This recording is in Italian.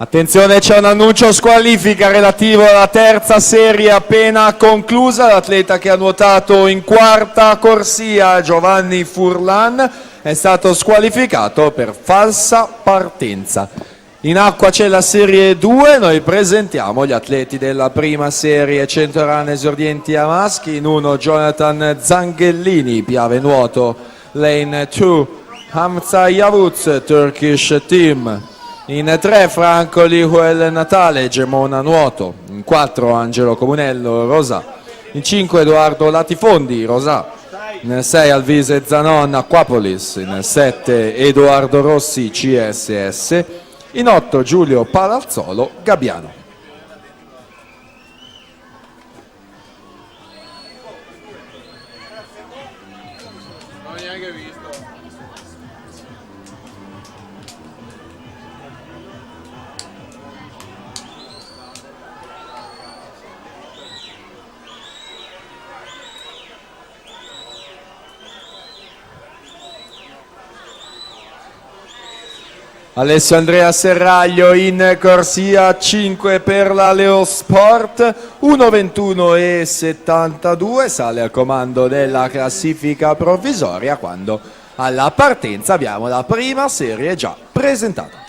Attenzione, c'è un annuncio squalifica relativo alla terza serie appena conclusa. L'atleta che ha nuotato in quarta corsia, Giovanni Furlan, è stato squalificato per falsa partenza. In acqua c'è la serie 2, noi presentiamo gli atleti della prima serie 100 run esordienti a maschi. In 1 Jonathan Zanghellini, Piave nuoto, lane 2 Hamza Yavuz, Turkish team. In 3 Franco Lihuel Natale, Gemona nuoto. In 4 Angelo Comunello, Rosà. In 5 Edoardo Latifondi, Rosà. In 6 Alvise Zanon, Aquapolis. In 7 Edoardo Rossi, CSS. In 8 Giulio Palazzolo, Gabbiano. Non ho neanche visto. Alessio Andrea Serraglio in corsia 5 per la Leosport, 1:21:72, sale al comando della classifica provvisoria quando alla partenza abbiamo la prima serie già presentata.